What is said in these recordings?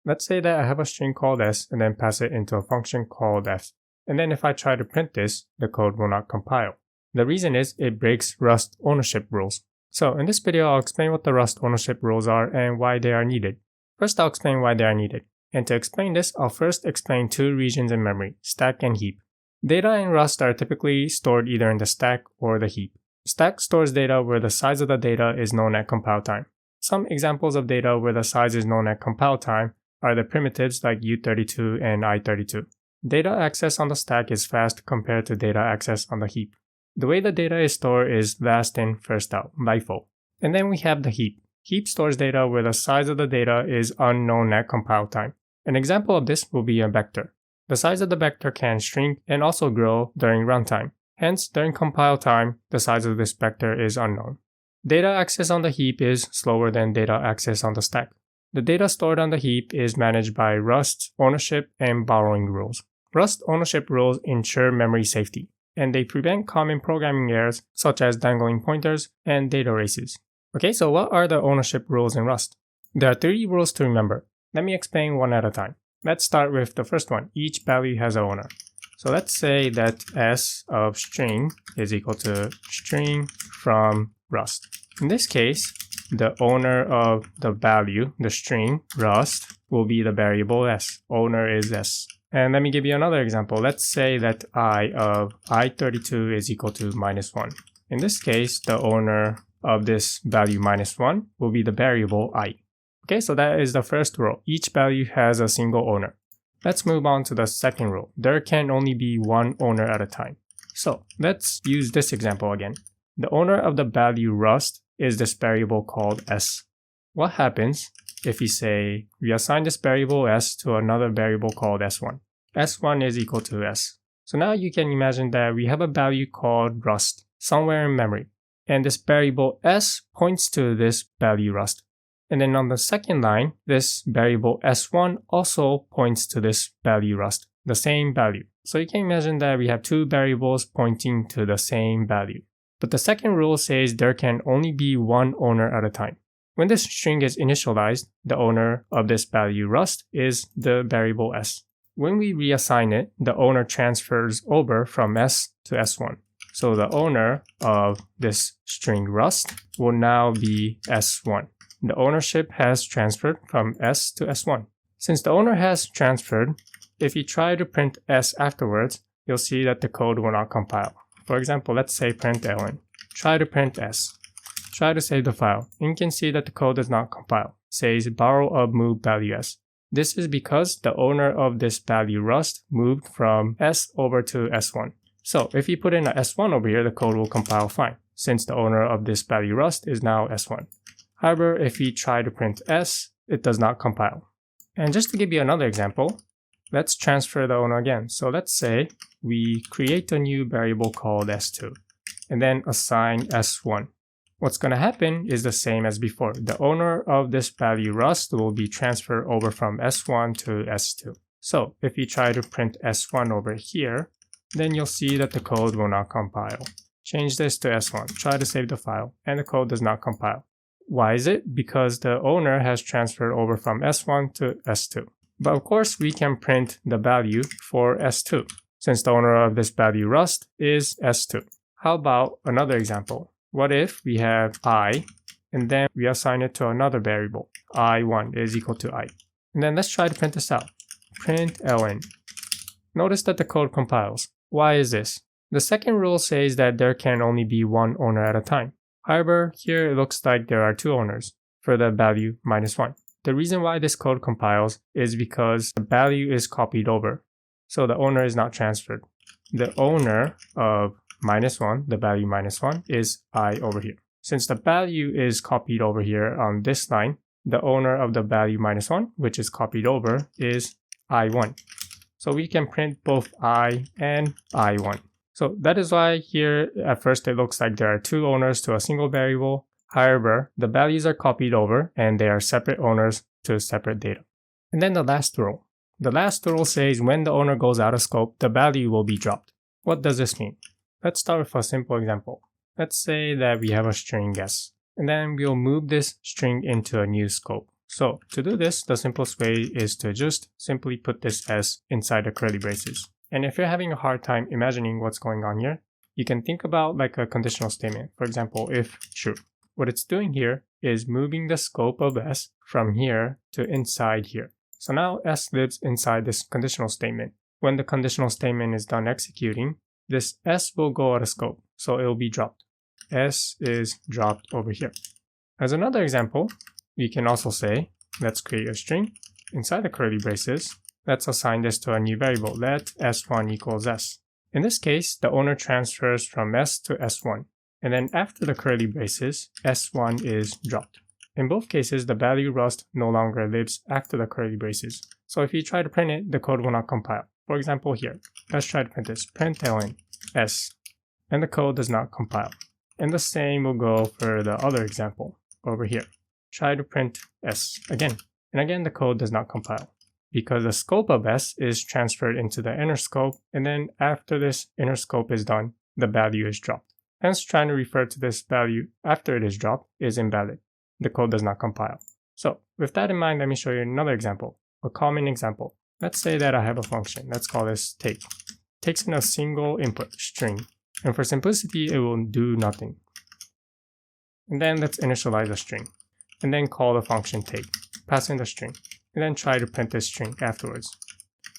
Let's say that I have a string called s and then pass it into a function called f. And then if I try to print this, the code will not compile. The reason is it breaks Rust ownership rules. So in this video, I'll explain what the Rust ownership rules are and why they are needed. First, I'll explain why they are needed. And to explain this, I'll first explain two regions in memory, stack and heap. Data in Rust are typically stored either in the stack or the heap. Stack stores data where the size of the data is known at compile time. Some examples of data where the size is known at compile time are the primitives like U32 and I32. Data access on the stack is fast compared to data access on the heap. The way the data is stored is last in, first out, LIFO. And then we have the heap. Heap stores data where the size of the data is unknown at compile time. An example of this will be a vector. The size of the vector can shrink and also grow during runtime. Hence, during compile time, the size of this vector is unknown. Data access on the heap is slower than data access on the stack. The data stored on the heap is managed by Rust ownership and borrowing rules. Rust ownership rules ensure memory safety, and they prevent common programming errors such as dangling pointers and data races. Okay, so what are the ownership rules in Rust? There are 3 rules to remember. Let me explain one at a time. Let's start with the first one. Each value has an owner. So let's say that s of string is equal to string from Rust. In this case, the owner of the value, the string, Rust, will be the variable s. Owner is s. And let me give you another example. Let's say that I of I32 is equal to -1. In this case, the owner of this value -1 will be the variable I. Okay, so that is the first rule. Each value has a single owner. Let's move on to the second rule. There can only be one owner at a time. So let's use this example again. The owner of the value Rust is this variable called s. What happens if we say we assign this variable s to another variable called s1? s1 is equal to s. So now you can imagine that we have a value called Rust somewhere in memory. And this variable s points to this value Rust. And then on the second line, this variable s1 also points to this value Rust, the same value. So you can imagine that we have 2 variables pointing to the same value. But the second rule says there can only be one owner at a time. When this string is initialized, the owner of this value Rust is the variable s. When we reassign it, the owner transfers over from s to s1. So the owner of this string Rust will now be s1. The ownership has transferred from s to s1. Since the owner has transferred, if you try to print s afterwards, you'll see that the code will not compile. For example, let's say println. Try to print s. Try to save the file, and you can see that the code does not compile. It says borrow of move value s. This is because the owner of this value Rust moved from s over to s1. So if you put in a s1 over here, the code will compile fine, since the owner of this value Rust is now s1. However, if we try to print s, it does not compile. And just to give you another example, let's transfer the owner again. So let's say we create a new variable called s2 and then assign s1. What's going to happen is the same as before. The owner of this value Rust will be transferred over from s1 to s2. So if you try to print s1 over here, then you'll see that the code will not compile. Change this to s1, try to save the file, and the code does not compile. Why is it? Because the owner has transferred over from s1 to s2. But of course, we can print the value for s2, since the owner of this value Rust is s2. How about another example? What if we have I, and then we assign it to another variable, I1 is equal to I. And then let's try to print this out. Println. Notice that the code compiles. Why is this? The second rule says that there can only be one owner at a time. However, here it looks like there are 2 owners for the value -1. The reason why this code compiles is because the value is copied over, so the owner is not transferred. The owner of -1, the value -1, is I over here. Since the value is copied over here on this line, the owner of the value -1, which is copied over, is I1. So we can print both I and I1. So that is why here at first it looks like there are 2 owners to a single variable. However, the values are copied over and they are separate owners to separate data. And then the last rule. The last rule says when the owner goes out of scope, the value will be dropped. What does this mean? Let's start with a simple example. Let's say that we have a string s, and then we'll move this string into a new scope. So to do this, the simplest way is to just simply put this s inside the curly braces. And if you're having a hard time imagining what's going on here, you can think about like a conditional statement. For example, if true. What it's doing here is moving the scope of s from here to inside here. So now s lives inside this conditional statement. When the conditional statement is done executing, this s will go out of scope, so it will be dropped. S is dropped over here. As another example, we can also say, let's create a string inside the curly braces. Let's assign this to a new variable. Let s1 equals s. In this case, the owner transfers from s to s1. And then after the curly braces, s1 is dropped. In both cases, the value rust no longer lives after the curly braces. So if you try to print it, the code will not compile. For example here, let's try to print this, println s, and the code does not compile. And the same will go for the other example over here. Try to print s again. And again, the code does not compile because the scope of s is transferred into the inner scope. And then after this inner scope is done, the value is dropped. Hence, trying to refer to this value after it is dropped is invalid. The code does not compile. So with that in mind, let me show you another example, a common example. Let's say that I have a function. Let's call this take. Takes in a single input string. And for simplicity, it will do nothing. And then let's initialize a string. And then call the function take, pass in the string, and then try to print this string afterwards.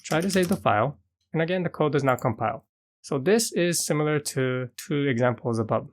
Try to save the file, and again the code does not compile. So this is similar to two examples above.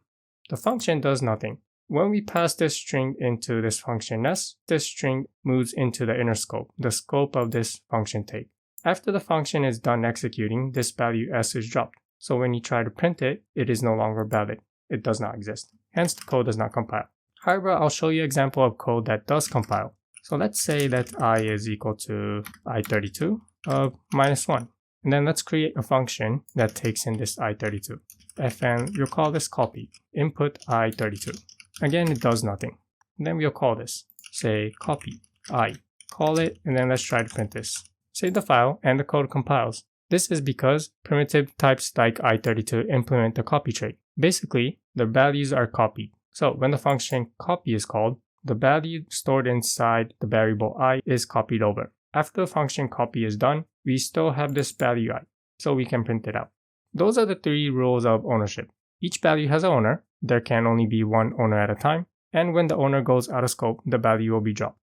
The function does nothing. When we pass this string into this function s, this string moves into the inner scope, the scope of this function take. After the function is done executing, this value s is dropped. So when you try to print it, it is no longer valid. It does not exist. Hence the code does not compile. However, I'll show you an example of code that does compile. So let's say that I is equal to i32 of -1. And then let's create a function that takes in this i32. Fn, you'll call this copy, input i32. Again, it does nothing. And then we'll call this, say copy I. Call it, and then let's try to print this. Save the file, and the code compiles. This is because primitive types like i32 implement the copy trait. Basically, the values are copied. So when the function copy is called, the value stored inside the variable I is copied over. After the function copy is done, we still have this value I, so we can print it out. Those are the three rules of ownership. Each value has an owner. There can only be one owner at a time. And when the owner goes out of scope, the value will be dropped.